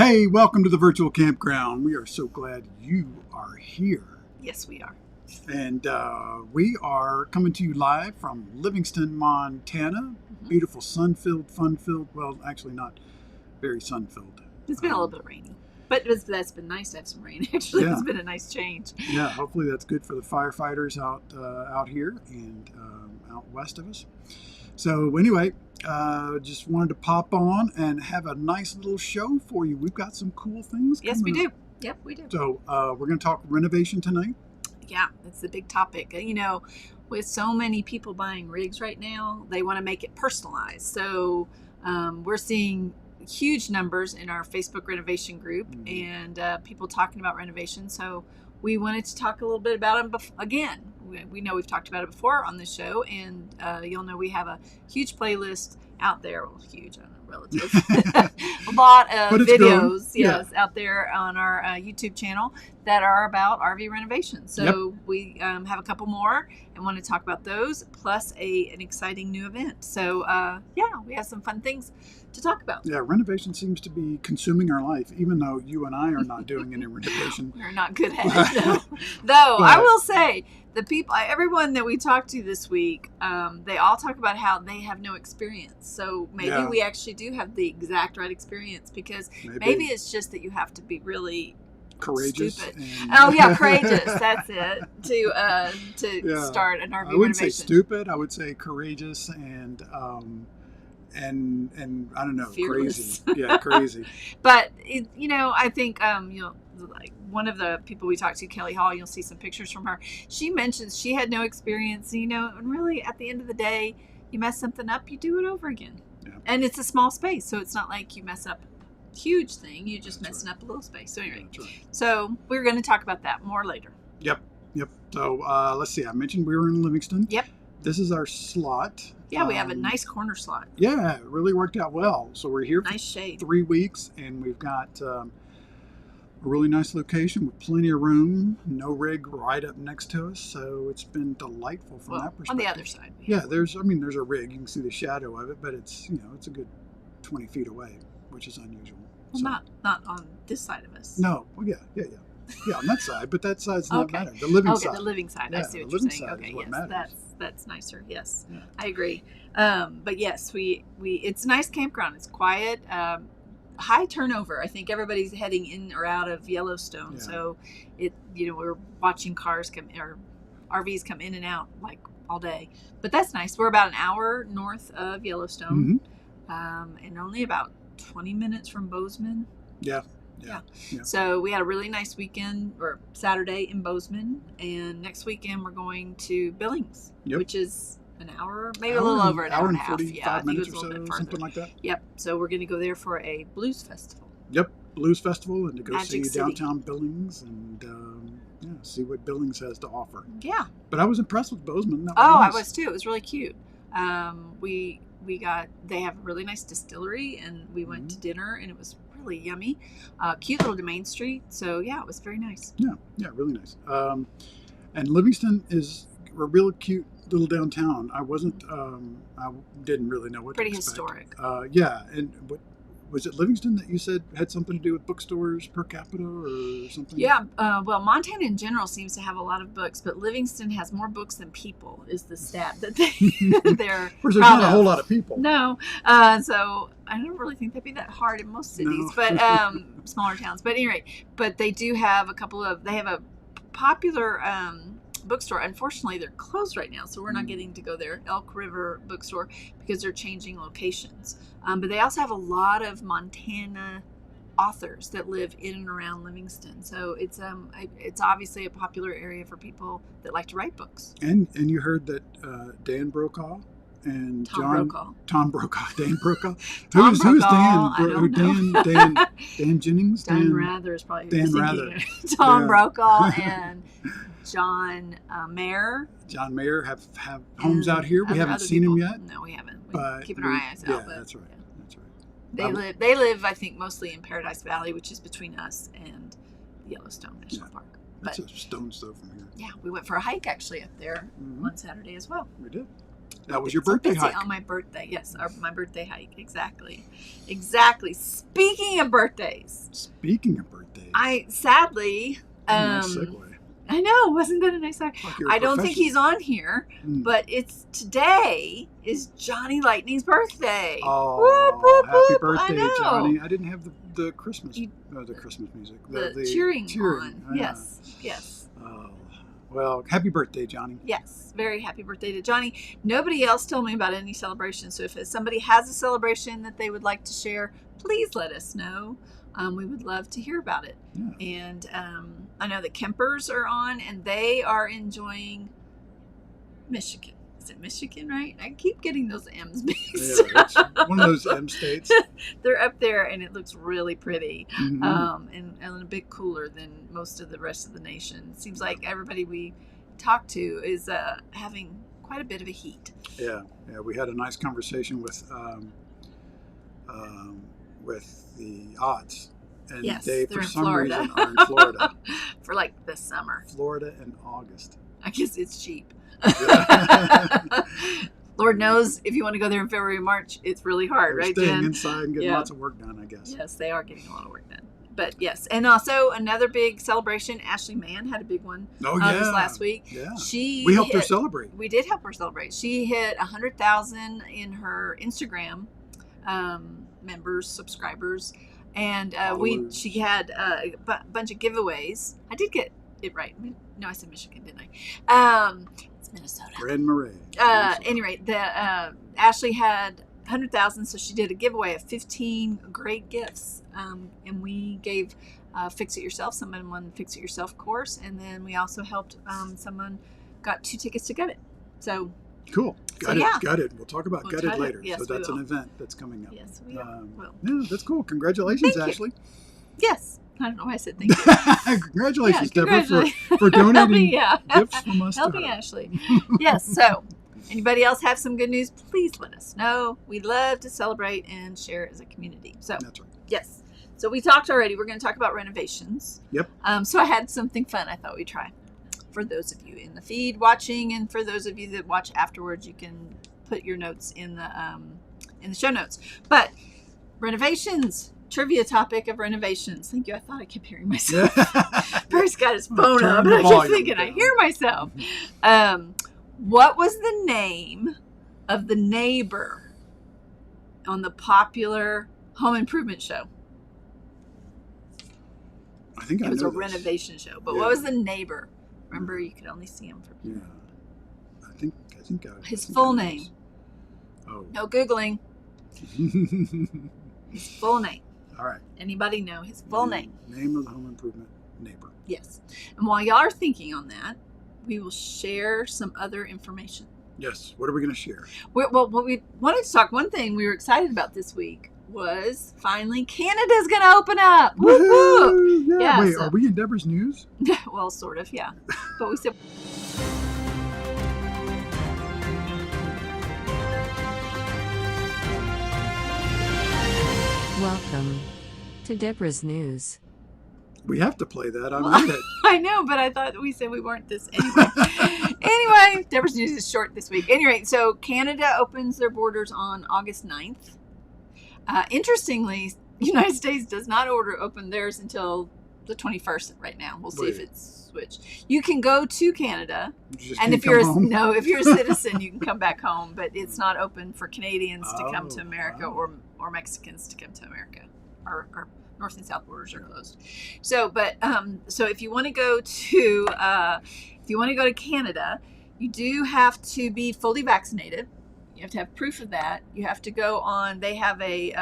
Hey, welcome to the virtual campground. We are so glad you are here. Yes, we are. And we are coming to you live from Livingston, Montana. Beautiful, sun-filled, fun-filled. Well, actually not very sun-filled. It's been a little bit rainy, but that's been nice to have some rain. Actually, Yeah. It's been a nice change. Yeah, hopefully that's good for the firefighters out here and out west of us. So anyway, just wanted to pop on and have a nice little show for you. We've got some cool things Yes, we coming do. up. Yep, we do. So we're going to talk renovation tonight. Yeah, it's the big topic. You know, with so many people buying rigs right now, they want to make it personalized. So we're seeing huge numbers in our Facebook renovation group and people talking about renovation. So we wanted to talk a little bit about them again. We know we've talked about it before on this show, and you'll know we have a huge playlist out there. Well, huge, I don't know, relative. A lot of videos, out there on our YouTube channel that are about RV renovations. So we have a couple more and want to talk about those, plus an exciting new event. So we have some fun things to talk about. Yeah, renovation seems to be consuming our life, even though you and I are not doing any renovation. We're not good at it, though. I will say, the people, everyone that we talked to this week, they all talk about how they have no experience. So maybe we actually do have the exact right experience, because maybe it's just that you have to be really courageous. Stupid. Courageous. That's it. To start an RV renovation. I wouldn't say stupid. I would say courageous and I don't know, fearless. Crazy. Yeah, crazy. But I think like one of the people we talked to, Kelly Hall, you'll see some pictures from her. She mentions she had no experience, and really at the end of the day, you mess something up, you do it over again. Yeah. And it's a small space, so it's not like you mess up a huge thing, you just messing up a little space. So anyway, so we're going to talk about that more later. Yep. So let's see, I mentioned we were in Livingston. Yep. This is our slot. Yeah, we have a nice corner slot. Yeah, it really worked out well. So we're here for nice shade. 3 weeks, and we've got a really nice location with plenty of room, no rig right up next to us. So it's been delightful from that perspective. On the other side. Yeah, there's a rig. You can see the shadow of it, but it's a good 20 feet away, which is unusual. Well, not on this side of us. No, well, yeah, on that side, but that side's not matter. The living side. Okay, the living side. I see what you're saying. Okay, yes, that's nicer. Yes, I agree. But yes, we it's a nice campground. It's quiet. High turnover. I think everybody's heading in or out of Yellowstone. Yeah. So we're watching cars come or RVs come in and out like all day. But that's nice. We're about an hour north of Yellowstone, and only about 20 minutes from Bozeman. Yeah. So we had a really nice weekend, or Saturday in Bozeman, and next weekend we're going to Billings, which is an hour, maybe a little over an hour and a half. 45 minutes or so, something like that. Yep. So we're going to go there for a blues festival. Yep, blues festival, and to go Magic see City. downtown Billings and see what Billings has to offer. Yeah. But I was impressed with Bozeman. That was nice. I was too. It was really cute. They have a really nice distillery, and we went to dinner, and it was really yummy. Cute little Main Street. So yeah, it was very nice. Yeah, really nice. And Livingston is a real cute little downtown. I didn't really know what pretty to expect. Historic. And what was it, Livingston, that you said had something to do with bookstores per capita or something? Yeah, well, Montana in general seems to have a lot of books, but Livingston has more books than people, is the stat that they're Of course, there's not a whole lot of people. No, so I don't really think that'd be that hard in most cities, but smaller towns. But anyway, but they do have they have a popular bookstore. Unfortunately, they're closed right now, so we're not getting to go there. Elk River Bookstore, because they're changing locations. But they also have a lot of Montana authors that live in and around Livingston. So it's obviously a popular area for people that like to write books. And you heard that Dan Brokaw and Dan Brokaw. Who's Dan? Dan Jennings? Dan Rather is probably Dan Rather. Tom Brokaw and John Mayer. John Mayer have homes out here. We haven't seen him yet. No, we haven't. We're keeping our eyes out. Yeah, that's right. They live, I think, mostly in Paradise Valley, which is between us and Yellowstone National Park. That's a stone's throw from here. Yeah, we went for a hike actually up there on Saturday as well. We did. That was your birthday hike. On my birthday, yes, my birthday hike. Exactly. Speaking of birthdays. I sadly. Nice segue. I know, wasn't that a nice segue? Like I don't think he's on here, but today is Johnny Lightning's birthday. Oh, whoop, whoop, happy whoop. birthday, Johnny! I didn't have the Christmas, the Christmas music, the cheering on. Yes. Oh, well, happy birthday, Johnny! Yes, very happy birthday to Johnny. Nobody else told me about any celebration, so if somebody has a celebration that they would like to share, please let us know. We would love to hear about it. Yeah. And I know the Kempers are on, and they are enjoying Michigan. Is it Michigan, right? I keep getting those M's mixed. Yeah, it's one of those M states. They're up there, and it looks really pretty, Mm-hmm. and a bit cooler than most of the rest of the nation. It seems like everybody we talk to is having quite a bit of a heat. Yeah. We had a nice conversation with the odds. And yes, they, they're for in some Florida. reason, are in Florida. For like the summer. Florida in August. I guess it's cheap. Yeah. Lord knows if you want to go there in February and March, it's really hard, They're right, staying Jen? inside and getting lots of work done, I guess. Yes, they are getting a lot of work done. But yes, and also another big celebration. Ashley Mann had a big one this last week. Yeah. We helped her celebrate. We did help her celebrate. She hit 100,000 in her Instagram members, subscribers. And she had a bunch of giveaways. I did get it right. No, I said Michigan, didn't I? It's Minnesota. Grand Marais. Anyway, Ashley had 100,000, so she did a giveaway of 15 great gifts. And we gave Fix It Yourself, someone Fix It Yourself course, and then we also helped someone got 2 tickets to Gut It. So cool. Gutted. We'll talk about Gutted later. Yes, so that's an event that's coming up. Yes, we will. Yeah, that's cool. Congratulations, Thank Ashley. You. Yes. I don't know why I said thank you. Congratulations, Deborah, for donating gifts from us. Helping Ashley. Yes. So, anybody else have some good news? Please let us know. We love to celebrate and share as a community. So, that's right. Yes. So we talked already. We're going to talk about renovations. Yep. So I had something fun I thought we'd try. For those of you in the feed watching, and for those of you that watch afterwards, you can put your notes in the show notes. But renovations, trivia topic of renovations. Thank you. I thought I kept hearing myself. Bruce got his phone up, and I kept thinking I hear myself. What was the name of the neighbor on the popular home improvement show? I think it was a renovation show. But what was the neighbor? Remember, you could only see him for. Yeah, I think his full name. Oh. No Googling. His full name. All right. Anybody know his full name? Name of the home improvement neighbor. Yes. And while y'all are thinking on that, we will share some other information. Yes. What are we going to share? Well, we wanted to talk. One thing we were excited about this week was finally Canada's going to open up. Woo-hoo! Yeah. Wait, are we in Deborah's news? Well, sort of, yeah. But we said... Welcome to Deborah's news. We have to play that. I read it. I know, but I thought we said we weren't this anyway. Anyway, Deborah's news is short this week. Anyway, so Canada opens their borders on August 9th. Interestingly, the United States does not open theirs until the 21st right now. We'll see if it's switched. You can go to Canada, and if you're if you're a citizen, you can come back home. But it's not open for Canadians to come to America or Mexicans to come to America. Our north and south borders are closed. So, so if you want to go to Canada, you do have to be fully vaccinated. You have to have proof of that. You have to go on. They have a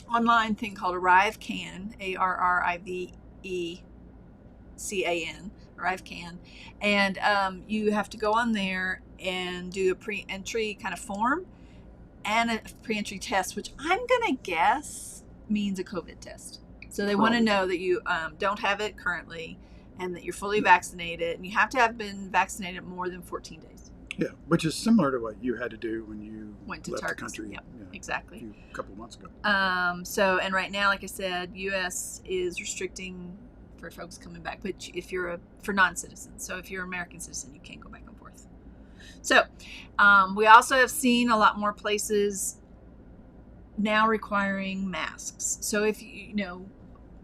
online thing called ArriveCan, ArriveCan, ArriveCan, and you have to go on there and do a pre-entry kind of form and a pre-entry test, which I'm gonna guess means a COVID test. So they want to know that you don't have it currently and that you're fully vaccinated, and you have to have been vaccinated more than 14 days. Yeah, which is similar to what you had to do when you went to left Turkey. The country. Yep, exactly. A couple of months ago. So, and right now, like I said, U.S. is restricting for folks coming back, but if you're for non-citizens. So if you're an American citizen, you can't go back and forth. So we also have seen a lot more places now requiring masks. So if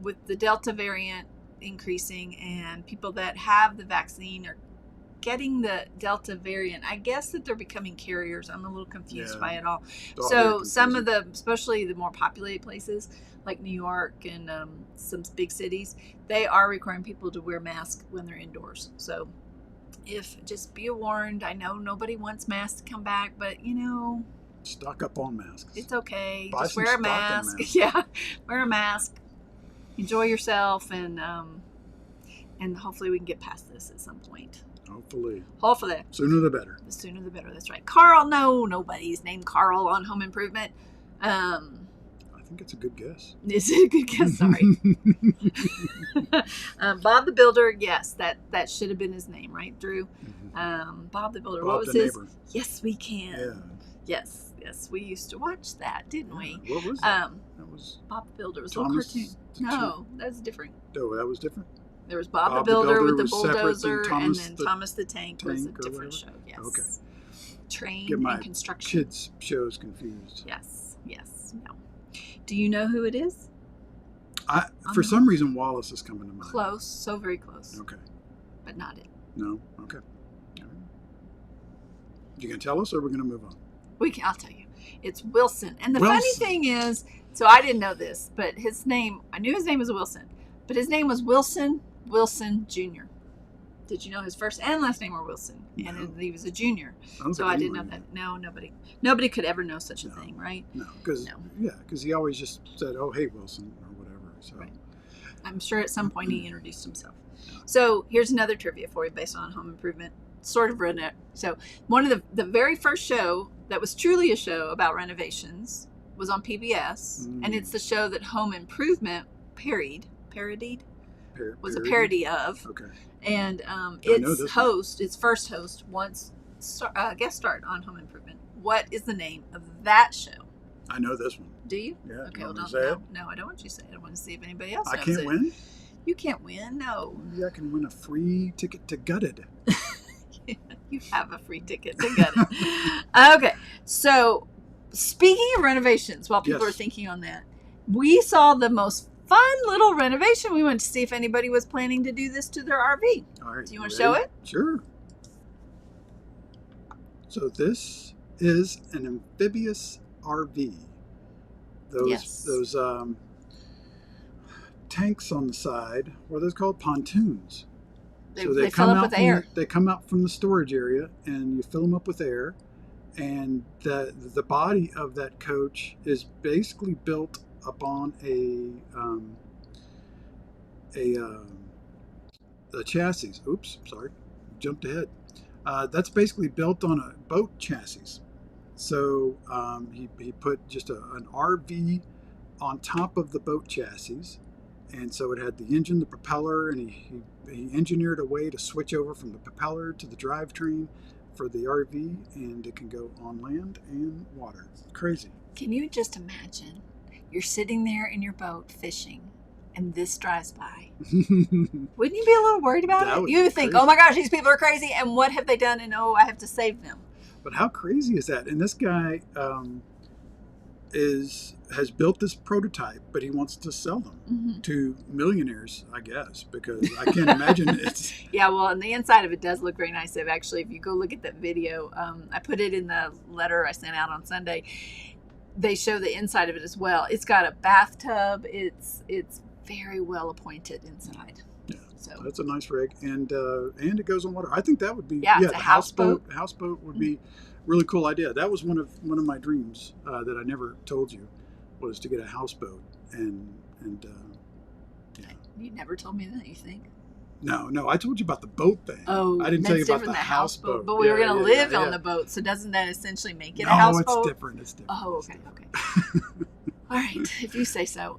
with the Delta variant increasing and people that have the vaccine are getting the Delta variant, I guess that they're becoming carriers. I'm a little confused by it all. So some of the, especially the more populated places like New York and some big cities, they are requiring people to wear masks when they're indoors. So just be warned. I know nobody wants masks to come back, but stock up on masks. It's okay. Buy just some wear a stocking mask. masks. Yeah, wear a mask. Enjoy yourself, and hopefully we can get past this at some point. Hopefully. Sooner the better. The sooner the better. That's right. Carl, no, nobody's named Carl on Home Improvement. I think it's a good guess. Is it a good guess? Sorry. Bob the Builder, yes, that should have been his name, right, Drew? Mm-hmm. Bob the Builder. Bob what was the his? Neighbor. Yes, we can. Yeah. Yes, we used to watch that, didn't we? What was that? That was Bob the Builder. It was Thomas a little cartoon. No, that's different. Oh, that was different? There was Bob the Builder with the was separate bulldozer, than and then Thomas the Tank was a different show. Yes. Okay. Train Get my and construction. kids' shows confused. Yes. No. Do you know who it is? For some reason, Wallace is coming to mind. Close. So very close. Okay. But not it. No? Okay. All right. You going to tell us, or are we going to move on? I'll tell you. It's Wilson. And the funny thing is, so I didn't know this, but I knew his name was Wilson, but his name was Wilson Jr. Did you know his first and last name were Wilson? No. And he was a junior. So I didn't know that. No, nobody could ever know such a thing, right? No, because he always just said, "Oh, hey, Wilson," or whatever. So right. I'm sure at some point he introduced himself. So here's another trivia for you based on Home Improvement, sort of redone. So one of the very first show that was truly a show about renovations was on PBS, and it's the show that Home Improvement parodied. Was a parody of. Okay. And its first host once guest starred on Home Improvement. What is the name of that show? I know this one. Do you? Yeah. Okay, well, no, I don't want you to say it. I want to see if anybody else I knows can't win? You can't win, no. Maybe I can win a free ticket to Gutted. You have a free ticket to Gutted. Okay, so speaking of renovations, while people are thinking on that, we saw the most fun little renovation. We went to see if anybody was planning to do this to their RV. All right. Do you want to show it? Sure. So this is an amphibious RV. Those tanks on the side, what are those called? Pontoons. They fill up with air. They come out from the storage area, and you fill them up with air. And the body of that coach is basically built upon a chassis. Oops, sorry, jumped ahead. That's basically built on a boat chassis. So he put just an RV on top of the boat chassis, and so it had the engine, the propeller, and he engineered a way to switch over from the propeller to the drivetrain for the RV, and it can go on land and water. Crazy. Can you just imagine? You're sitting there in your boat fishing, and this drives by. Wouldn't you be a little worried about it? You would think, "Oh my gosh, these people are crazy, and what have they done? And I have to save them." But how crazy is that? And this guy has built this prototype, but he wants to sell them to millionaires, I guess, because I can't imagine it's... Yeah, well, and the inside of it does look very nice. Actually, if you go look at that video, I put it in the letter I sent out on Sunday. They show the inside of it as well. It's got a bathtub. It's very well appointed inside. Yeah, so that's a nice rig, and it goes on water. I think that would be it's a houseboat. Houseboat would be really cool idea. That was one of my dreams that I never told you, was to get a houseboat, and You never told me that, you think? No, I told you about the boat thing. Oh, I didn't tell you about the houseboat. But we were going to live on the boat, so doesn't that essentially make it a houseboat? No, it's different. Oh, okay. All right, if you say so.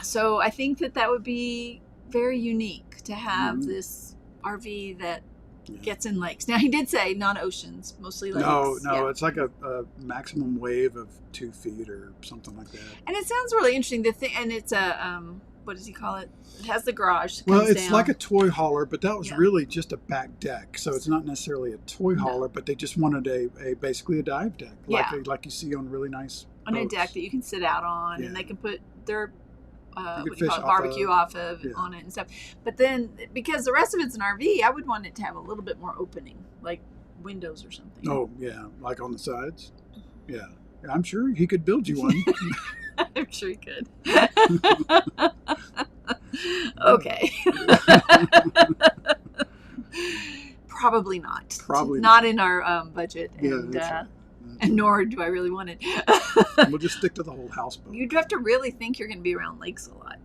So I think that would be very unique to have this RV that Yeah. gets in lakes. Now he did say not oceans, mostly lakes. No, Yeah. it's like a maximum wave of 2 feet or something like that. And it sounds really interesting. The thing, and it's a what does he call it? It has the garage. That Well, comes it's down. like a toy hauler, but that was Yeah. really just a back deck. So it's not necessarily a toy No. hauler, but they just wanted a basically a dive deck, Yeah. like you see on really nice on a boats. deck that you can sit out on, Yeah. and they can put their You what could do you fish call it, off barbecue of. off of Yeah. on it and stuff. But then because the rest of it's an RV, I would want it to have a little bit more opening, like windows or something. Oh yeah, like on the sides. Yeah, I'm sure he could build you one. I'm sure you could. Okay. Probably not. Probably not in our budget, Yeah, and that's right. and nor do I really want it. We'll just stick to the whole houseboat. You'd have to really think you're going to be around lakes a lot.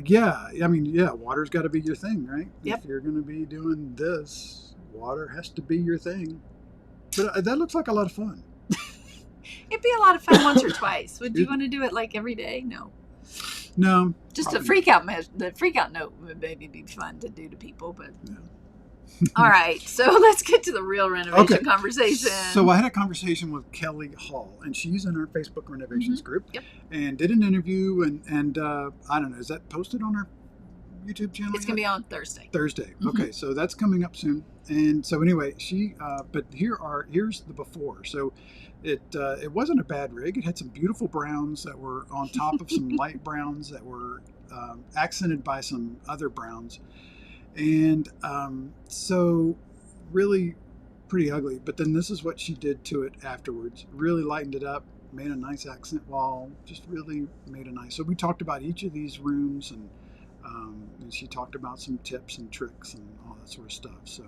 Yeah. I mean, yeah, water's got to be your thing, right? Yep. If you're going to be doing this, water has to be your thing. But that looks like a lot of fun. It'd be a lot of fun once or twice. Would you want to do it like every day? No. No. Just probably a freak out the freak out note would maybe be fun to do to people, but Yeah. all right. So let's get to the real renovation Okay. conversation. So I had a conversation with Kelly Hall, and she's in our Facebook renovations group, Yep. and did an interview, and I don't know, is that posted on our YouTube channel? It's going to be on Thursday. Thursday. Mhm. Okay, so that's coming up soon. And so anyway, she but here's the before. So it wasn't a bad rig. It had some beautiful browns that were on top of some light browns that were accented by some other browns, and so really pretty ugly. But then this is what she did to it afterwards. Really lightened it up, made a nice accent wall. Just really made a nice. So we talked about each of these rooms, and she talked about some tips and tricks and all that sort of stuff. So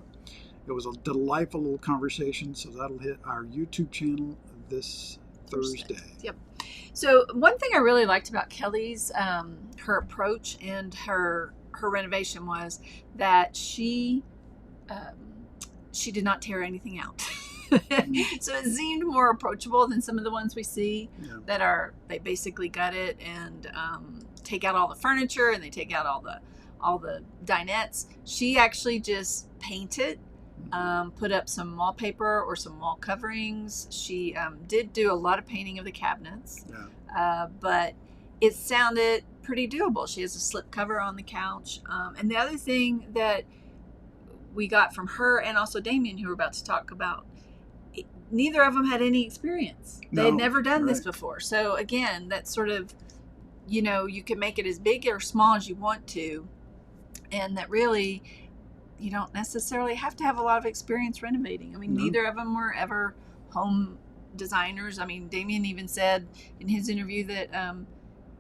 it was a delightful little conversation. So that'll hit our YouTube channel this Thursday. Yep. So one thing I really liked about Kelly's her approach and her renovation was that she did not tear anything out. So it seemed more approachable than some of the ones we see Yeah. that they basically gut it and take out all the furniture and they take out all the dinettes. She actually just painted, put up some wallpaper or some wall coverings. She did do a lot of painting of the cabinets, but it sounded pretty doable. She has a slip cover on the couch. And the other thing that we got from her and also Demian, who we're about to talk about, neither of them had any experience. They had No, never done this right. before. So again, that's sort of, you can make it as big or small as you want to. And that really, you don't necessarily have to have a lot of experience renovating. I mean, No. neither of them were ever home designers. I mean, Demian even said in his interview that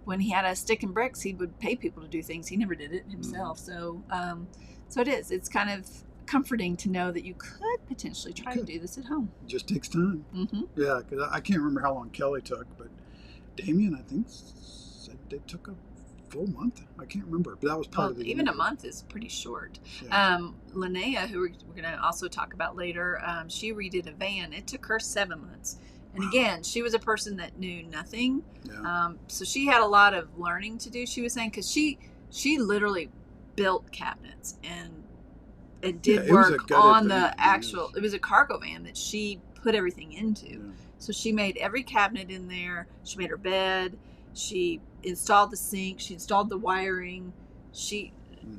when he had a stick and bricks, he would pay people to do things. He never did it himself. So it's kind of comforting to know that you could potentially try to do this at home. It just takes time. Mm-hmm. Yeah, because I can't remember how long Kelly took, but Demian, I think, said they took a full month. I can't remember, but that was part of the Even a interview. month is pretty short. Yeah. Linnea, who we're going to also talk about later, she redid a van. It took her 7 months. And again, she was a person that knew nothing. Yeah. So she had a lot of learning to do, she was saying, because she literally built cabinets and did it was a work gutted on van, the actual, it was a cargo van that she put everything into. Yeah. So she made every cabinet in there. She made her bed. She installed the sink. She installed the wiring.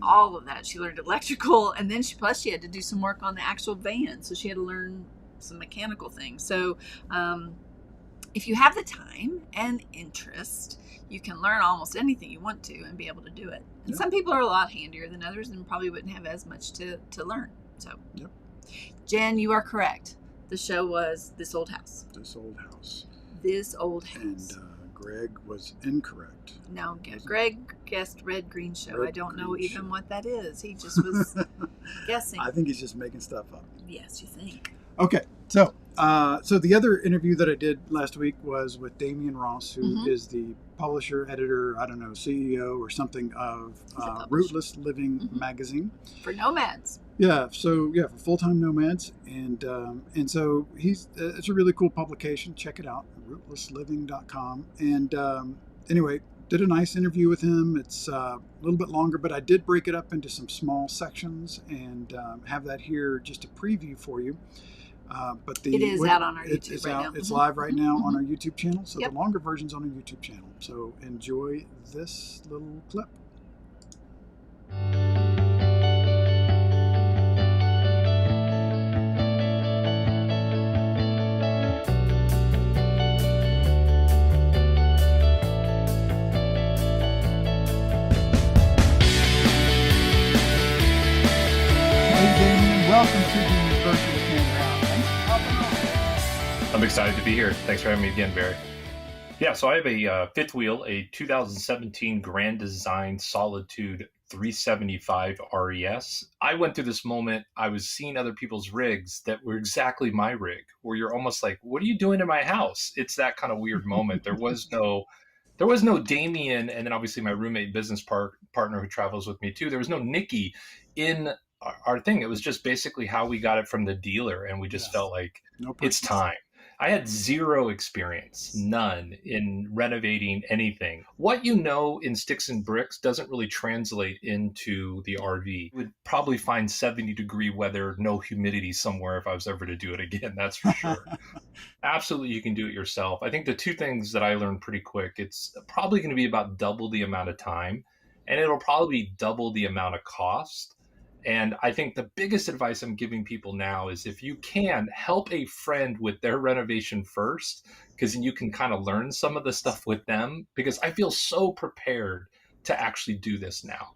All of that. She learned electrical, and then she had to do some work on the actual van. So she had to learn some mechanical things. So if you have the time and interest, you can learn almost anything you want to and be able to do it. And Yeah. some people are a lot handier than others and probably wouldn't have as much to learn. So, Yep. Jen, you are correct. The show was This Old House. This old house. This Old And House. Greg was incorrect. No, Greg guessed Red Green Show. Red I don't know Green even Show. what that is. He just was guessing. I think he's just making stuff up. Yes, you think. Okay, so the other interview that I did last week was with Demian Ross, who is the publisher, editor, I don't know, CEO or something of He's a publisher. Rootless Living magazine. For nomads. Yeah, so for full-time nomads, and so it's a really cool publication. Check it out, rootlessliving.com. And anyway, did a nice interview with him. It's a little bit longer, but I did break it up into some small sections and have that here just a preview for you. But it is out on our YouTube it's right out. now. It's live right now on our YouTube channel. So Yep. the longer version's on our YouTube channel. So enjoy this little clip. Welcome to the virtual campground. Thanks for popping on. I'm excited to be here. Thanks for having me again, Barry. Yeah, so I have a fifth wheel, a 2017 Grand Design Solitude 375 RES. I went through this moment, I was seeing other people's rigs that were exactly my rig, where you're almost like, what are you doing in my house? It's that kind of weird moment. There was no Damian, and then obviously my roommate business partner who travels with me too. There was no Nikki in our thing. It was just basically how we got it from the dealer, and we just felt like it's time. I had zero experience, none, in renovating anything. What you know in sticks and bricks doesn't really translate into the RV. You would probably find 70-degree weather, no humidity somewhere if I was ever to do it again, that's for sure. Absolutely, you can do it yourself. I think the two things that I learned pretty quick, it's probably going to be about double the amount of time, and it'll probably be double the amount of cost. And I think the biggest advice I'm giving people now is if you can, help a friend with their renovation first, because then you can kind of learn some of the stuff with them, because I feel so prepared to actually do this now.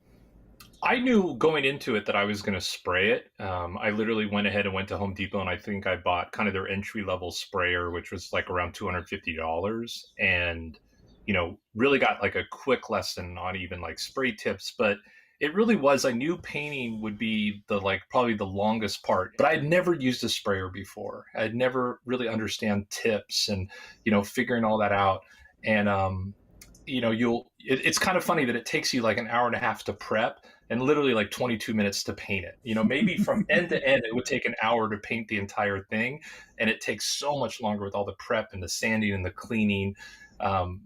I knew going into it that I was going to spray it. I literally went ahead and went to Home Depot, and I think I bought kind of their entry level sprayer, which was like around $250, and really got like a quick lesson on even like spray tips. But it really was, I knew painting would be the probably the longest part, but I had never used a sprayer before. I'd never really understand tips and figuring all that out. And it's kind of funny that it takes you like an hour and a half to prep and literally like 22 minutes to paint it. Maybe from end to end, it would take an hour to paint the entire thing. And it takes so much longer with all the prep and the sanding and the cleaning.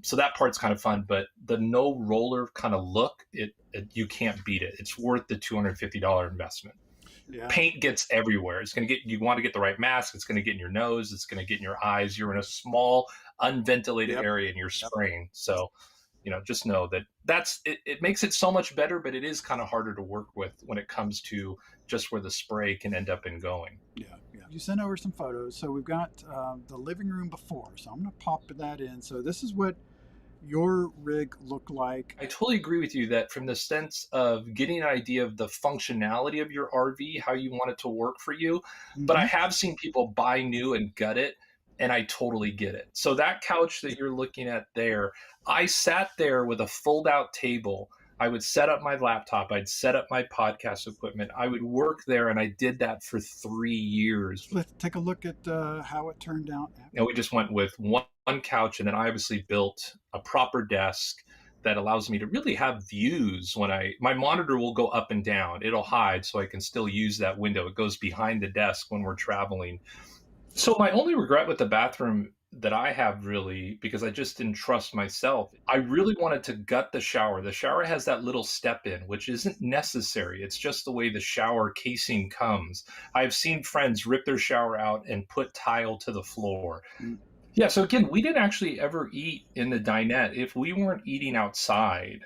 So that part's kind of fun, but the no roller kind of look, you can't beat it. It's worth the $250 investment. Yeah. Paint gets everywhere. It's going to you want to get the right mask. It's going to get in your nose. It's going to get in your eyes. You're in a small, unventilated area and you're spraying. So, just know that it makes it so much better, but it is kind of harder to work with when it comes to just where the spray can end up and going. Yeah. You sent over some photos. So we've got the living room before. So I'm going to pop that in. So this is what your rig looked like. I totally agree with you that from the sense of getting an idea of the functionality of your RV, how you want it to work for you. Mm-hmm. But I have seen people buy new and gut it, and I totally get it. So that couch that you're looking at there, I sat there with a fold-out table. I would set up my laptop. I'd set up my podcast equipment. I would work there, and I did that for 3 years. Let's take a look at how it turned out. And we just went with one couch, and then I obviously built a proper desk that allows me to really have views when my monitor will go up and down. It'll hide so I can still use that window. It goes behind the desk when we're traveling. So my only regret with the bathroom that I have, really, because I just didn't trust myself, I really wanted to gut the shower. The shower has that little step in, which isn't necessary. It's just the way the shower casing comes. I've seen friends rip their shower out and put tile to the floor. Yeah, so again, we didn't actually ever eat in the dinette. If we weren't eating outside,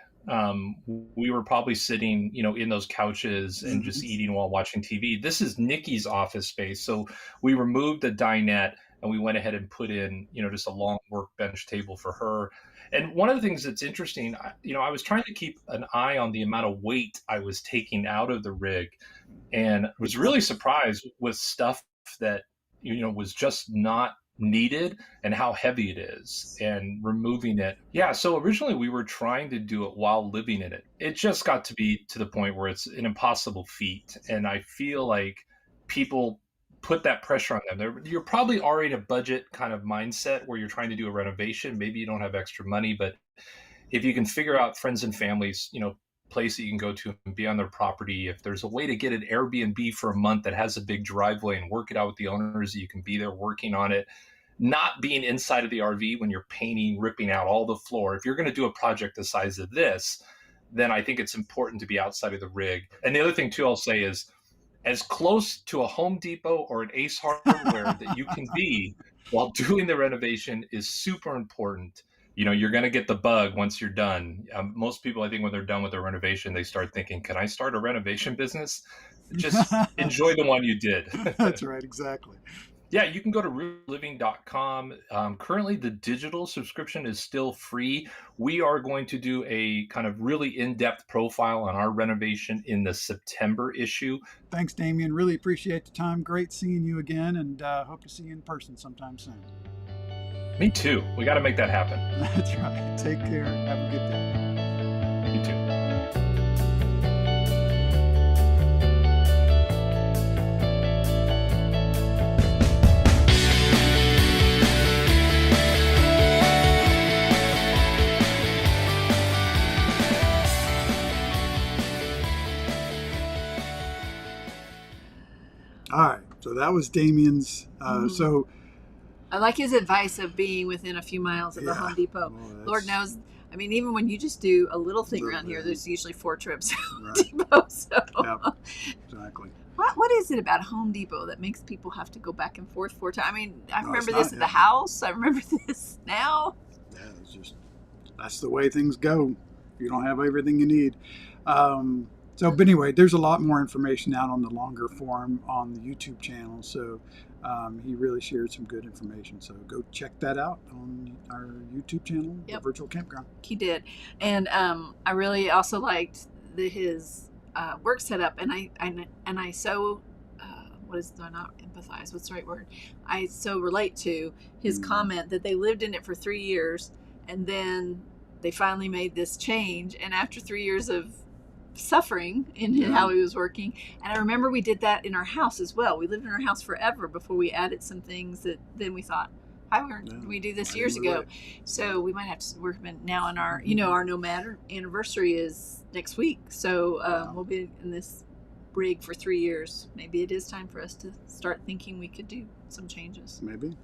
we were probably sitting, in those couches and just eating while watching TV. This is Nikki's office space. So we removed the dinette and we went ahead and put in, just a long workbench table for her. And one of the things that's interesting, I was trying to keep an eye on the amount of weight I was taking out of the rig, and was really surprised with stuff that, was just not needed and how heavy it is, and removing it. Yeah, so originally we were trying to do it while living in it. It just got to be to the point where it's an impossible feat, and I feel like people put that pressure on them. You're probably already in a budget kind of mindset where you're trying to do a renovation. Maybe you don't have extra money, but if you can figure out friends and families, place that you can go to and be on their property, if there's a way to get an Airbnb for a month that has a big driveway and work it out with the owners, you can be there working on it. not being inside of the RV when you're painting, ripping out all the floor. If you're going to do a project the size of this, then I think it's important to be outside of the rig. And the other thing too, I'll say is as close to a Home Depot or an Ace Hardware that you can be while doing the renovation is super important. You're going to get the bug once you're done. Most people, I think, when they're done with their renovation, they start thinking, can I start a renovation business? Just enjoy the one you did. That's right, exactly. Yeah, you can go to rootlessliving.com. Currently, the digital subscription is still free. We are going to do a kind of really in-depth profile on our renovation in the September issue. Thanks, Demian. Really appreciate the time. Great seeing you again, and hope to see you in person sometime soon. Me too. We got to make that happen. That's right. Take care. Have a good day. You too. All right, so that was Damian's. So I like his advice of being within a few miles of the Home Depot. Well, Lord knows, I mean, even when you just do a little thing around here, there's usually 4 trips to Home Depot. So. Yep, exactly. What is it about Home Depot that makes people have to go back and forth 4 times? I mean, I remember this at the house. I remember this now. Yeah, it's just that's the way things go. You don't have everything you need. But anyway, there's a lot more information out on the longer form on the YouTube channel. So he really shared some good information. So go check that out on our YouTube channel, The Virtual Campground. He did. And I really also liked his work setup. And I so, not empathize, what's the right word? I so relate to his comment that they lived in it for 3 years and then they finally made this change. And after 3 years of suffering in how he was working, and I remember we did that in our house as well. We lived in our house forever before we added some things that then we thought, we do this years ago. Right. So we might have to work now on our, our Nomad anniversary is next week. So we'll be in this rig for 3 years. Maybe it is time for us to start thinking we could do some changes. Maybe.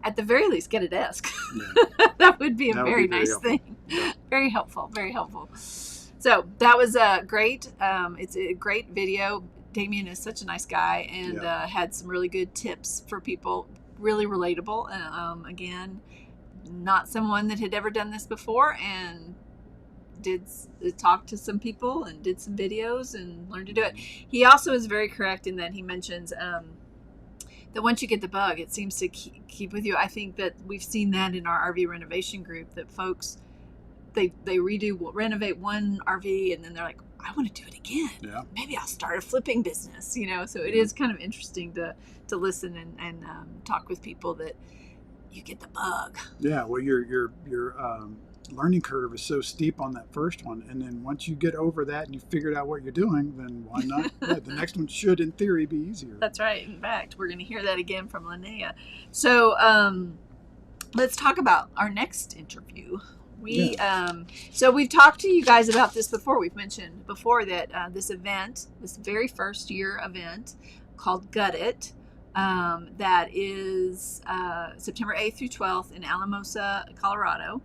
At the very least, get a desk. Yeah. That would be a very nice thing. Yeah. Very helpful. Very helpful. So that was great. It's a great video. Demian is such a nice guy and had some really good tips for people, really relatable. Again, not someone that had ever done this before and did talk to some people and did some videos and learned to do it. He also is very correct in that he mentions that once you get the bug, it seems to keep with you. I think that we've seen that in our RV renovation group, that folks, they renovate one RV and then they're like, I want to do it again. Yeah. Maybe I'll start a flipping business, So it is kind of interesting to listen and talk with people that you get the bug. Yeah. Well, your learning curve is so steep on that first one, and then once you get over that and you figured out what you're doing, then why not? The next one should, in theory, be easier. That's right. In fact, we're going to hear that again from Linnea. So let's talk about our next interview. So we've talked to you guys about this before. We've mentioned before that this event, this very first year event called Gut It, that is September 8th through 12th in Alamosa, Colorado.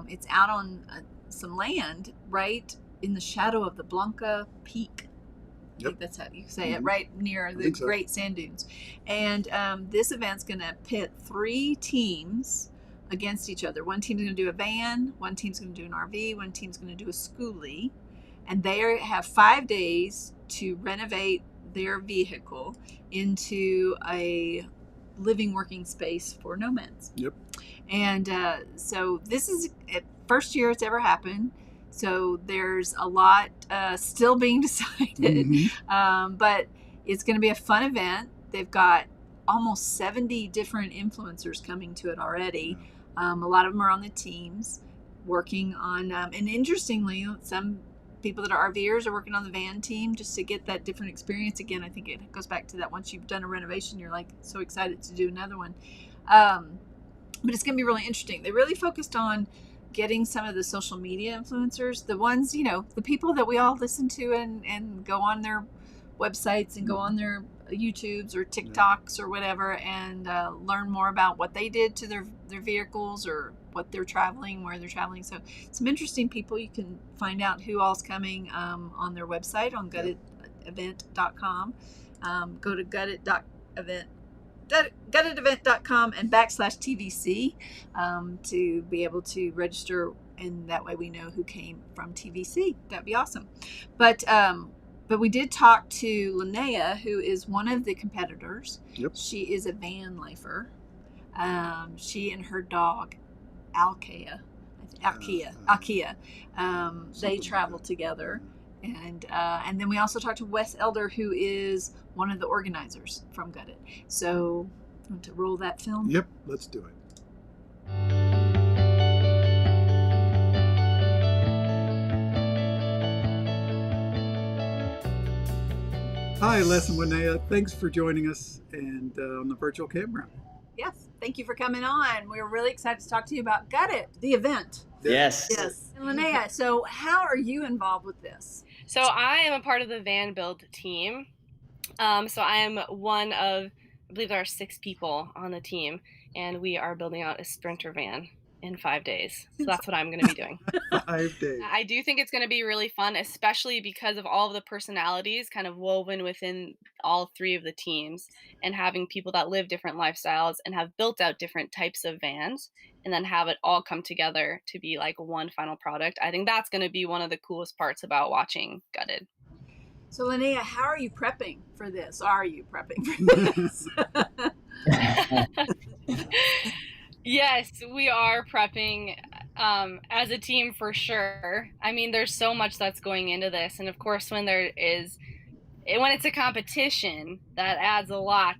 It's out on some land right in the shadow of the Blanca Peak. I think that's how you say it, right near the Great Sand Dunes. And this event's going to pit 3 teams against each other. One team's going to do a van, one team's going to do an RV, one team's going to do a schoolie, and they have 5 days to renovate their vehicle into a living, working space for nomads. Yep. And so this is the first year it's ever happened. So there's a lot still being decided, but it's going to be a fun event. They've got almost 70 different influencers coming to it already. A lot of them are on the teams working on, and interestingly, some people that are RVers are working on the van team just to get that different experience. Again, I think it goes back to that once you've done a renovation, you're like so excited to do another one. But it's going to be really interesting. They really focused on getting some of the social media influencers, the ones, the people that we all listen to and go on their websites and go on their YouTubes or TikToks or whatever, and learn more about what they did to their vehicles, or what they're traveling, where they're traveling. So some interesting people. You can find out who all's coming on their website on guttedevent.com. Go to guttedevent.com and /TVC to be able to register, and that way we know who came from TVC. That'd be awesome. But we did talk to Linnea, who is one of the competitors. Yep. She is a van lifer. She and her dog, Alkea, they travel together. And then we also talked to Wes Elder, who is one of the organizers from Gutted. So, you want to roll that film? Yep, let's do it. Hi, Les and Linnea. Thanks for joining us and on the virtual campground. Yes, thank you for coming on. We're really excited to talk to you about Gutted, the event. Yes. Yes. And Linnea, so how are you involved with this? So I am a part of the van build team. So I am one of, I believe there are 6 people on the team, and we are building out a Sprinter van in 5 days. So that's what I'm going to be doing. 5 days. I do think it's going to be really fun, especially because of all of the personalities kind of woven within all 3 of the teams, and having people that live different lifestyles and have built out different types of vans, and then have it all come together to be like one final product. I think that's going to be one of the coolest parts about watching Gutted. So Linnea, how are you prepping for this? Are you prepping for this? Yes, we are prepping as a team for sure. I mean, there's so much that's going into this. And of course, when it's a competition, that adds a lot,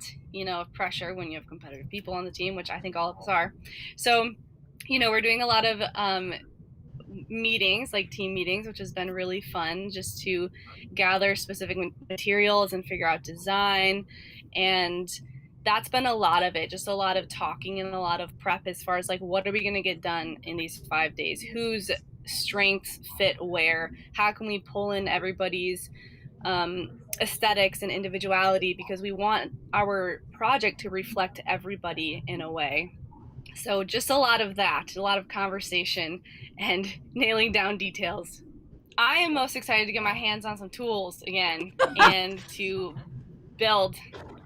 of pressure when you have competitive people on the team, which I think all of us are. So, we're doing a lot of meetings, like team meetings, which has been really fun, just to gather specific materials and figure out design. And that's been a lot of it, just a lot of talking and a lot of prep as far as like, what are we going to get done in these 5 days? Whose strengths fit where? How can we pull in everybody's aesthetics and individuality? Because we want our project to reflect everybody in a way. So just a lot of that, a lot of conversation and nailing down details. I am most excited to get my hands on some tools again and to build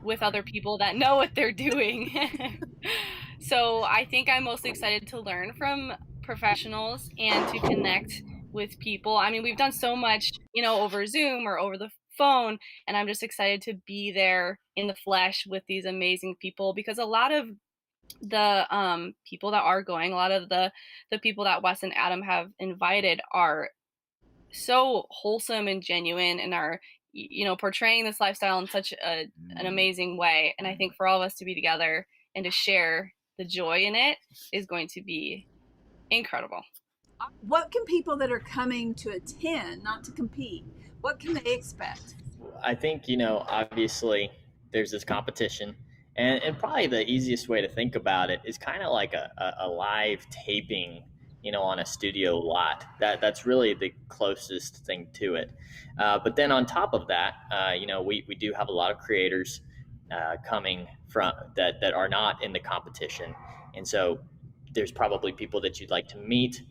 with other people that know what they're doing. So I think I'm mostly excited to learn from professionals and to connect with people. I mean, we've done so much, over Zoom or over the phone, and I'm just excited to be there in the flesh with these amazing people, because a lot of the people that are going, a lot of the people that Wes and Adam have invited are so wholesome and genuine, and are portraying this lifestyle in such an amazing way. And I think for all of us to be together and to share the joy in it is going to be incredible. What can people that are coming to attend, not to compete, what can they expect? I think, obviously there's this competition, and probably the easiest way to think about it is kind of like a live taping, on a studio lot. That's really the closest thing to it. But then on top of that, we do have a lot of creators coming from that are not in the competition. And so there's probably people that you'd like to meet.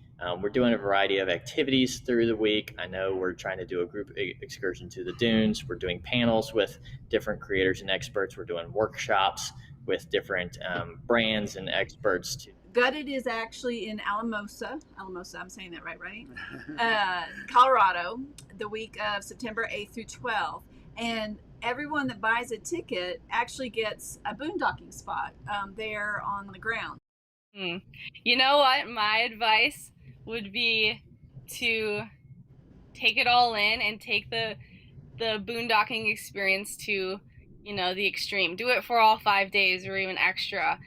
We're doing a variety of activities through the week. I know we're trying to do a group excursion to the dunes. We're doing panels with different creators and experts. We're doing workshops with different brands and experts. Gutted is actually in Alamosa, I'm saying that right? Colorado, the week of September 8th through 12th. And everyone that buys a ticket actually gets a boondocking spot there on the ground. You know what? My advice would be to take it all in and take the boondocking experience to, the extreme. Do it for all 5 days or even extra.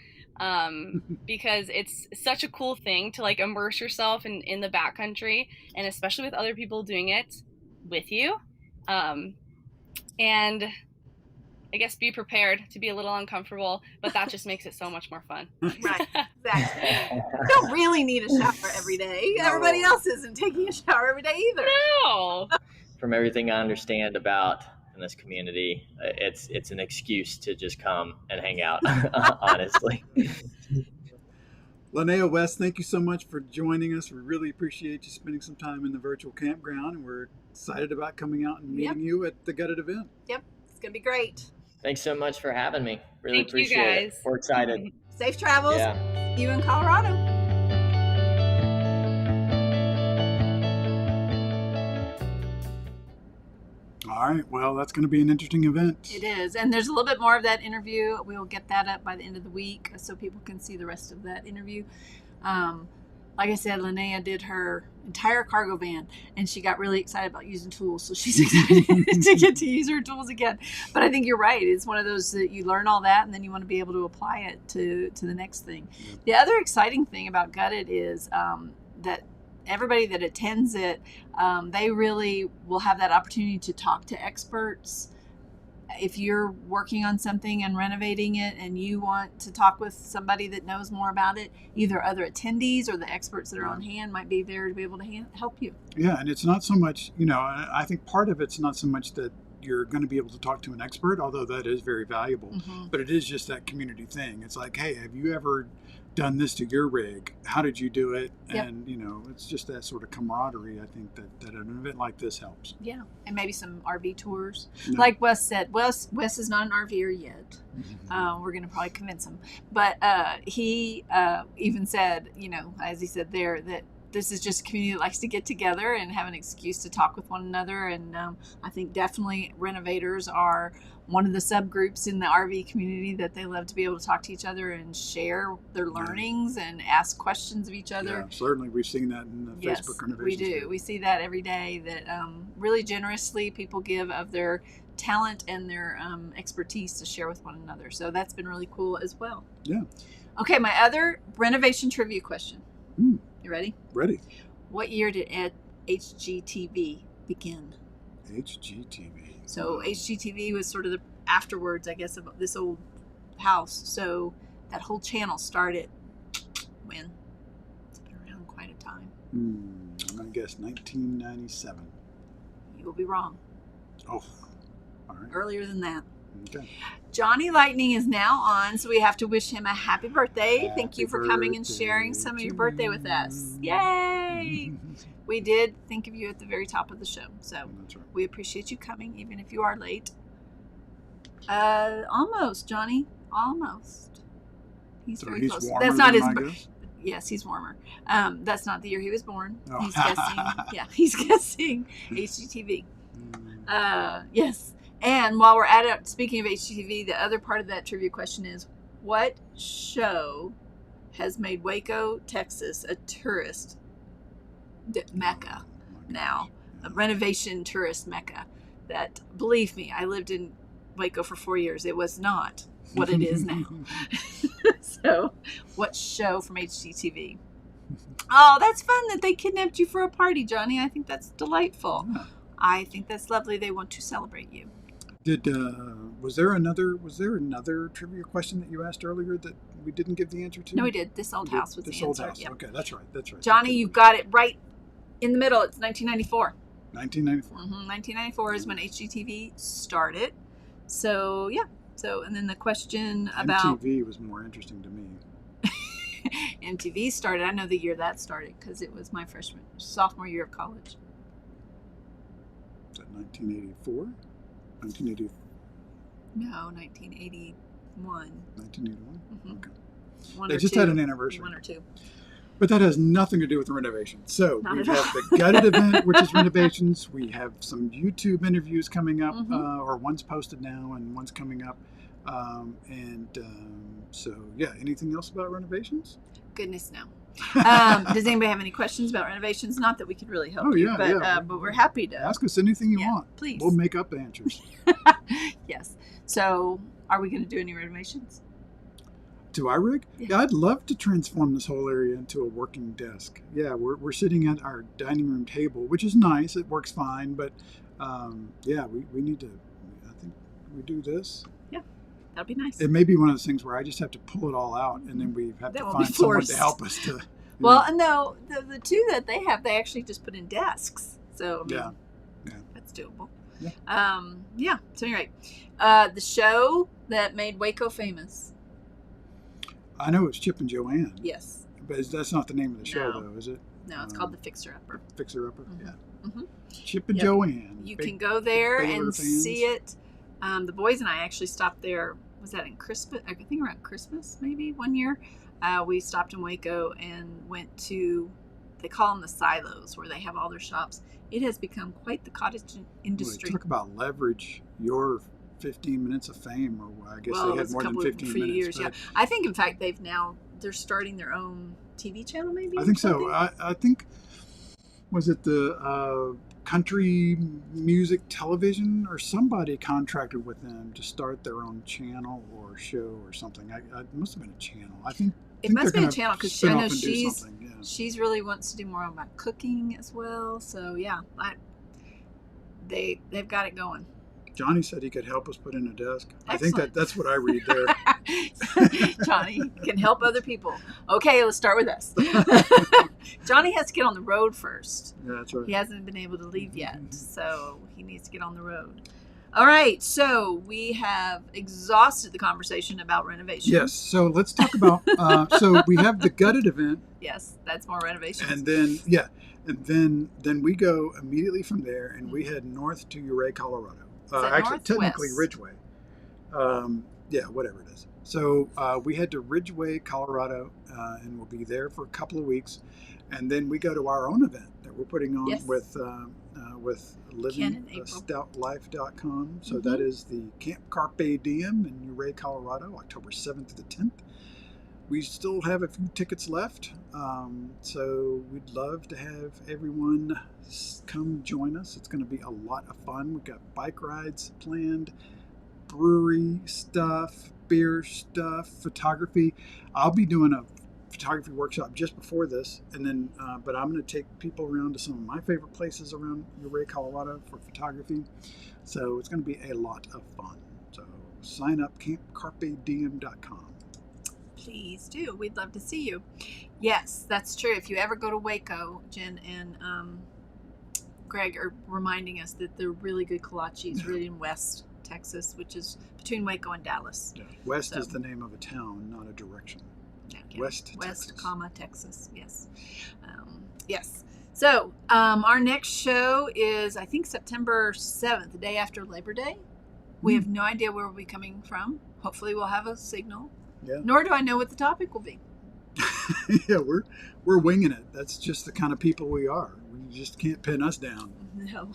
Because it's such a cool thing to like immerse yourself in the backcountry, and especially with other people doing it with you. And I guess be prepared to be a little uncomfortable, but that just makes it so much more fun. Right, exactly. You don't really need a shower every day. No. Everybody else isn't taking a shower every day either. No. From everything I understand about in this community, it's an excuse to just come and hang out, honestly. Linnea West, thank you so much for joining us. We really appreciate you spending some time in the virtual campground, and we're excited about coming out and meeting you at the Gutted event. Yep, it's going to be great. Thanks so much for having me. Really Thank you, appreciate it. guys. We're excited. Safe travels. Yeah. See you in Colorado. All right. Well, that's going to be an interesting event. It is. And there's a little bit more of that interview. We'll get that up by the end of the week so people can see the rest of that interview. Like I said, Linnea did her entire cargo van, and she got really excited about using tools. So she's excited to get to use her tools again. But I think you're right. It's one of those that you learn all that, and then you want to be able to apply it to the next thing. Yep. The other exciting thing about Gutted is that everybody that attends it, they really will have that opportunity to talk to experts. If you're working on something and renovating it and you want to talk with somebody that knows more about it, either other attendees or the experts that are on hand might be there to be able to help you. Yeah, and it's not so much, I think part of it's not so much that you're going to be able to talk to an expert, although that is very valuable, but it is just that community thing. It's like, hey, have you ever done this to your rig? How did you do it? Yep. And it's just that sort of camaraderie. I think that an event like this helps. Yeah, and maybe some RV tours. No. Like Wes said, Wes is not an RVer yet. We're going to probably convince him, but he even said, as he said there, that this is just a community that likes to get together and have an excuse to talk with one another. And I think definitely renovators are one of the subgroups in the RV community that they love to be able to talk to each other and share their learnings and ask questions of each other. Yeah, certainly we've seen that in the Facebook renovations. We do. Group. We see that every day, that really generously people give of their talent and their expertise to share with one another. So that's been really cool as well. Yeah. Okay, my other renovation trivia question. You ready? Ready. What year did HGTV begin? HGTV. So HGTV was sort of the afterwards, I guess, of this old house. So that whole channel started when? It's been around quite a time. I'm going to guess 1997. You will be wrong. Oh, all right. Earlier than that. Okay. Johnny Lightning is now on, so we have to wish him a happy birthday. Thank you for coming and sharing some of your birthday with us. Yay! We did think of you at the very top of the show, so That's right. We appreciate you coming, even if you are late. Almost, Johnny. Almost. He's So very he's close. warmer That's not than his. my guess? Yes, he's warmer. That's not the year he was born. Oh. He's guessing. Yeah, he's guessing HGTV. Yes. And while we're at it, speaking of HGTV, the other part of that trivia question is, what show has made Waco, Texas a tourist mecca now? A renovation tourist mecca that, believe me, I lived in Waco for 4 years. It was not what it is now. So, what show from HGTV? Oh, that's fun that they kidnapped you for a party, Johnny. I think that's delightful. Yeah. I think that's lovely. They want to celebrate you. Was there another trivia question that you asked earlier that we didn't give the answer to? No, we did. This old house was this the old answer. house. Yep. Okay, that's right. Johnny, you got it right in the middle. It's 1994. 1994. 1994 is when HGTV started. So yeah. So and then the question about MTV was more interesting to me. MTV started. I know the year that started because it was my sophomore year of college. Is that 1984? 1980? No, 1981. 1981? Okay. One They or just two. had an anniversary. 1 or 2. But that has nothing to do with the renovation. So Not we at have all. the Gutted event, which is renovations. We have some YouTube interviews coming up, or one's posted now and one's coming up. So, yeah, anything else about renovations? Goodness, no. Does anybody have any questions about renovations? Not that we could really help you, but we're happy to. Ask us anything you want. Please. We'll make up answers. Yes. So, are we going to do any renovations? To our rig? Yeah. Yeah, I'd love to transform this whole area into a working desk. Yeah, we're sitting at our dining room table, which is nice. It works fine, but we need to, I think we do this. Yeah, that'd be nice. It may be one of those things where I just have to pull it all out, and then we have That to will find be someone forced. to help us to. Well, and the two that they have, they actually just put in desks. So, I mean, yeah. that's doable. Yeah. So anyway, the show that made Waco famous. I know it's Chip and Joanne. Yes. But that's not the name of the show, No. though, is it? No, it's called The Fixer Upper. Fixer Upper, Mhm. yeah. Mm-hmm. Chip and Yep. Joanne. You Big can go there Baylor and fans. see it. The boys and I actually stopped there. Was that in Christmas? I think around Christmas, maybe one year. We stopped in Waco and went to, they call them the silos, where they have all their shops. It has become quite the cottage industry. Talk about leverage your 15 minutes of fame, or I guess Well, they it had was more a than couple 15 of few minutes. years. but Yeah, I think in fact they're starting their own TV channel. Maybe I think or so. something? I think, was it the country music television or somebody contracted with them to start their own channel or show or something? It must have been a channel. I think It must they're be a gonna channel because spin I off know and do she's something, yeah. she's really wants to do more about cooking as well. So yeah, they've got it going. Johnny said he could help us put in a desk. I think Excellent. that's what I read there. Johnny can help other people. Okay, let's start with us. Johnny has to get on the road first. Yeah, that's right. He hasn't been able to leave yet, so he needs to get on the road. All right, so we have exhausted the conversation about renovation. Yes, so let's talk about, so we have the gutted event, Yes, that's more renovations. and then we go immediately from there, and we head north to Ouray, Colorado. that Actually, technically northwest? Ridgeway. Whatever it is. So we head to Ridgeway, Colorado, and we'll be there for a couple of weeks, and then we go to our own event that we're putting on Yes. with Ken and April. livingstoutlife.com. So Mhm. that is the Camp Carpe Diem in Ouray, Colorado, October 7th to the 10th. We still have a few tickets left, so we'd love to have everyone come join us. It's going to be a lot of fun. We've got bike rides planned, brewery stuff, beer stuff, photography. I'll be doing a photography workshop just before this, and then but I'm going to take people around to some of my favorite places around Ouray, Colorado for photography. So it's going to be a lot of fun. So sign up, campcarpediem.com. Please do. We'd love to see you. Yes, that's true. If you ever go to Waco, Jen and Greg are reminding us that the really good kolache is really in West Texas, which is between Waco and Dallas. Yeah. West So- is the name of a town, not a direction. Okay. West, West, Texas. comma, Texas. Yes. Yes. So our next show is, I think, September 7th, the day after Labor Day. We have no idea where we'll be coming from. Hopefully we'll have a signal. Yeah. Nor do I know what the topic will be. Yeah, we're winging it. That's just the kind of people we are. We just can't pin us down. No.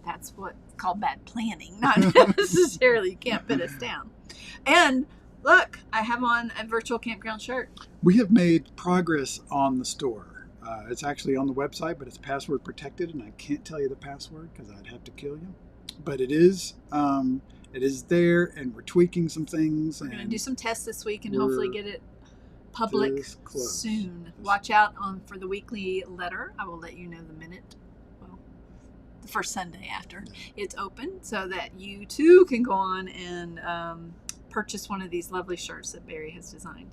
That's what's called bad planning, not necessarily you can't pin us down. And look, I have on a virtual campground shirt. We have made progress on the store. It's actually on the website, but it's password protected, and I can't tell you the password because I'd have to kill you. But it is there, and we're tweaking some things. We're going to and do some tests this week and we're hopefully get it public this close. soon. Watch out for the weekly letter. I will let you know the minute, well, the first Sunday after it's open, so that you too can go on and purchase one of these lovely shirts that Barry has designed.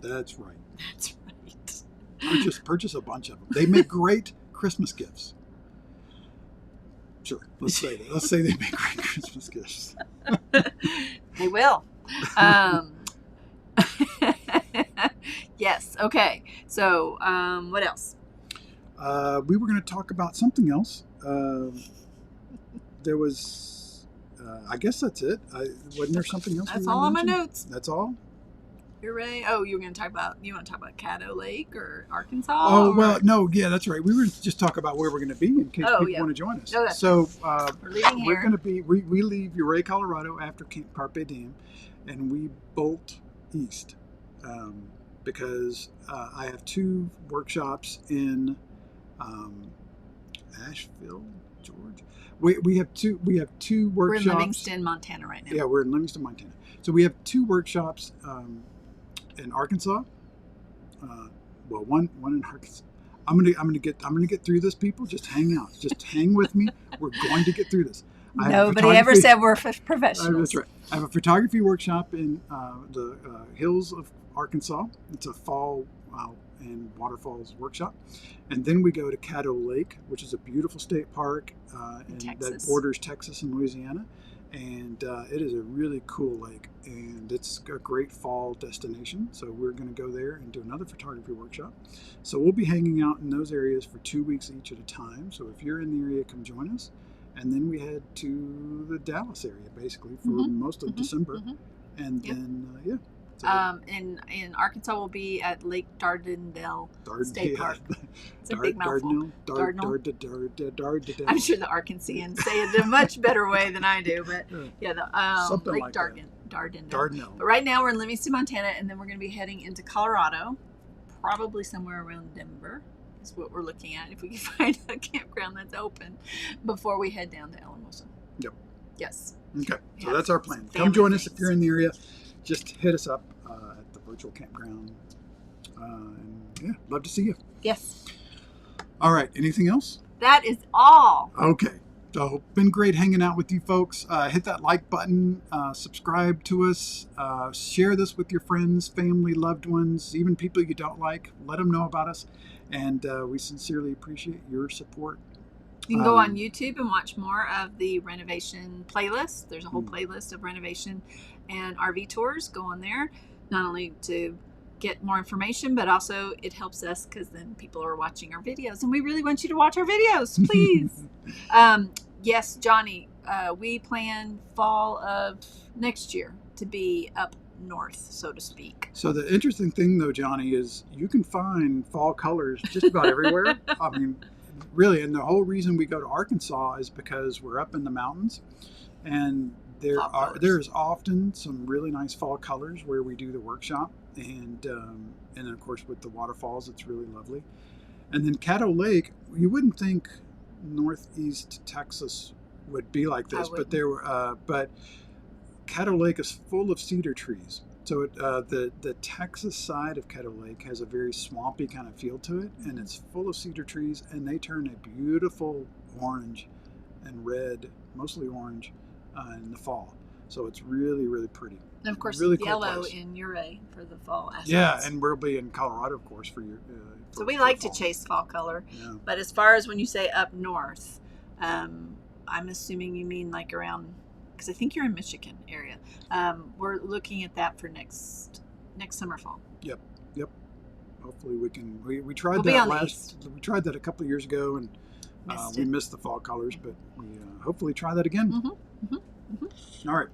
That's right. That's right. Purchase a bunch of them. They make great Christmas gifts. Sure, let's say that. Let's say they make great Christmas gifts. They will. Yes. Okay. So, what else? We were going to talk about something else. There was, I guess that's it. Wasn't there something else? That's we were all on my mentioning? notes. That's all. Hooray! Oh, you want to talk about Caddo Lake or Arkansas? Oh, or- well, no, yeah, that's right. We were just talking about where we're going to be in case Oh, people yeah. want to join us. Oh, that's so we're leaving we're here. going to be, we leave Ouray, Colorado after Camp Carpe Diem, and we bolt east because I have two workshops in Asheville, Georgia. We have two workshops. We're in Livingston, Montana right now. Yeah, we're in Livingston, Montana. So we have two workshops in Arkansas. Well, one in Arkansas. I'm gonna get through this, people. Just hang out. Just hang with me. We're going to get through this. I have Nobody ever photography- said we're professionals. That's right. I have a photography workshop in the hills of Arkansas. It's a fall and Waterfalls Workshop. And then we go to Caddo Lake, which is a beautiful state park that borders Texas and Louisiana. And it is a really cool lake, and it's a great fall destination. So we're going to go there and do another photography workshop. So we'll be hanging out in those areas for 2 weeks each at a time. So if you're in the area, come join us. And then we head to the Dallas area, basically, for most of December. And then, So, in Arkansas, we'll be at Lake Dardanelle State Park. It's a big mouthful. Dardanelle. I'm sure the Arkansans say it in a much better way than I do, but Something Lake like Dardanelle. But right now we're in Livingston, Montana, and then we're going to be heading into Colorado, probably somewhere around Denver is what we're looking at, if we can find a campground that's open before we head down to Alamosa. Yep. Yes. Okay, so that's our plan. Come join us if you're in the area. Just hit us up at the virtual campground. And love to see you. Yes. All right. Anything else? That is all. Okay. So, been great hanging out with you folks. Hit that like button. Subscribe to us. Share this with your friends, family, loved ones, even people you don't like. Let them know about us. And we sincerely appreciate your support. You can go on YouTube and watch more of the renovation playlist. There's a whole playlist of renovation and RV tours. Go on there, not only to get more information, but also it helps us because then people are watching our videos, and we really want you to watch our videos, please. Yes, Johnny, we plan fall of next year to be up north, so to speak. So the interesting thing, though, Johnny, is you can find fall colors just about everywhere. I mean, really, and the whole reason we go to Arkansas is because we're up in the mountains, and there's often some really nice fall colors where we do the workshop, and of course with the waterfalls, it's really lovely. And then Caddo Lake, you wouldn't think northeast Texas would be like this, but but Caddo Lake is full of cedar trees. So the Texas side of Caddo Lake has a very swampy kind of feel to it, and it's full of cedar trees, and they turn a beautiful orange and red, mostly orange, in the fall. So it's really, really pretty. And of course, really yellow cool in Ouray for the fall aspects. Yeah, and we'll be in Colorado, of course, for your. So we like to chase fall color. Yeah. But as far as when you say up north, I'm assuming you mean like around, because I think you're in Michigan area. We're looking at that for next summer, fall. Yep. Hopefully we can. We tried that we tried that a couple of years ago, and we missed the fall colors, but we hopefully try that again. All right.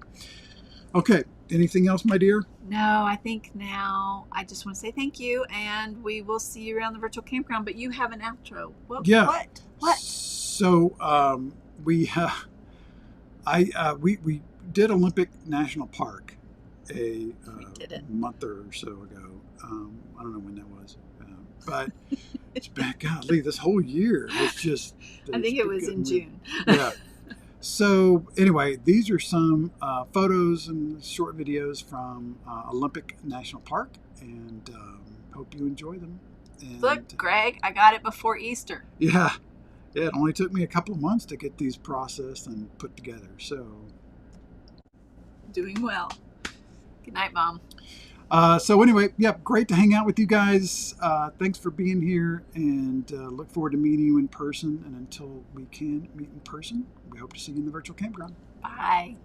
Okay. Anything else, my dear? No, I think now I just want to say thank you, and we will see you around the virtual campground. But you have an outro. What? So we did Olympic National Park a month or so ago. I don't know when that was, but it's been, golly, this whole year was just. I think it was in June. Yeah. So anyway, these are some photos and short videos from Olympic National Park, and hope you enjoy them. And, look, Greg, I got it before Easter. Yeah, it only took me a couple of months to get these processed and put together. So doing well. Good night, Mom. So anyway, great to hang out with you guys. Thanks for being here, and look forward to meeting you in person. And until we can meet in person, we hope to see you in the virtual campground. Bye.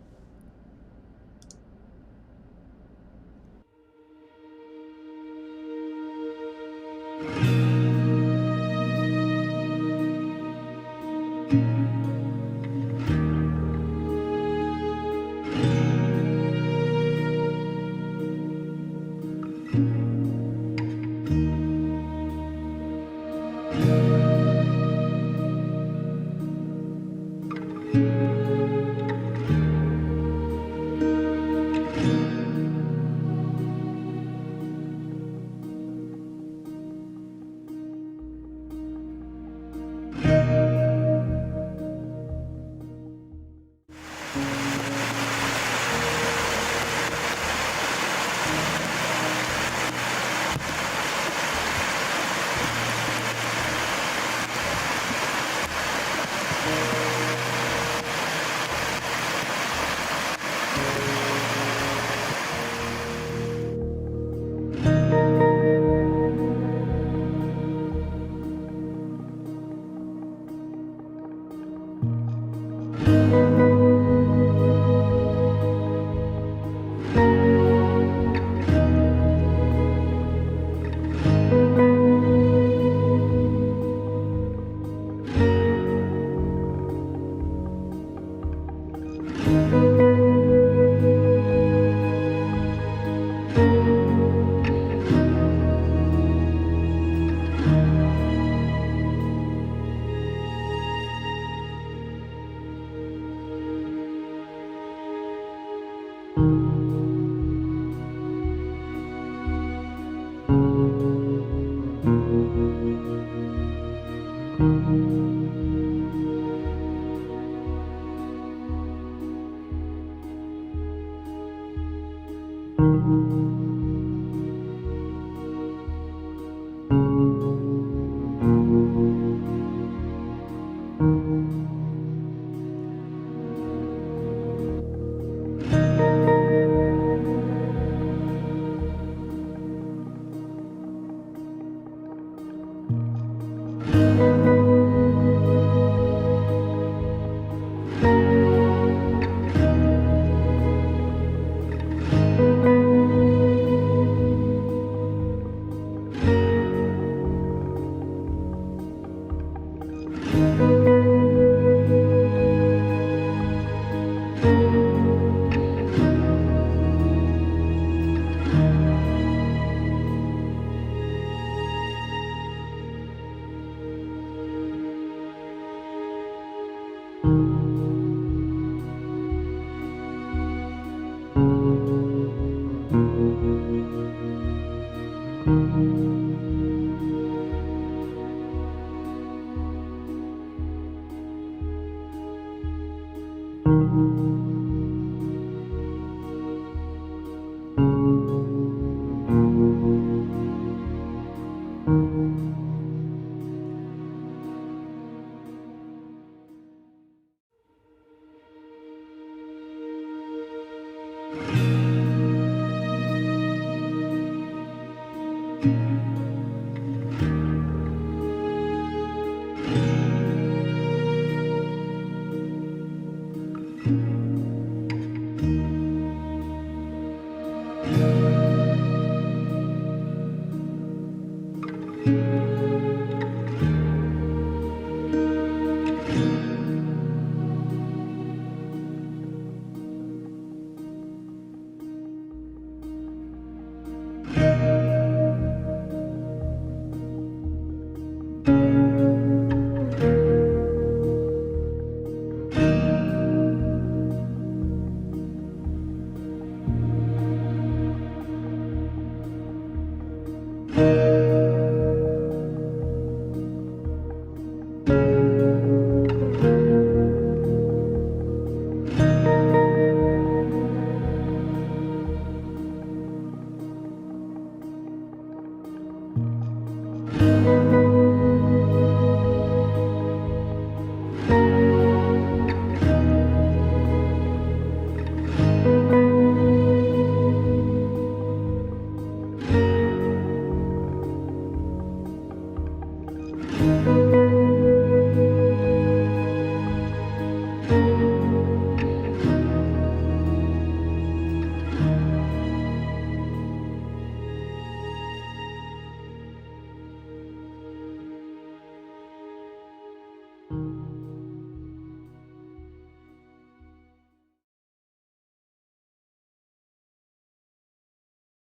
Bye.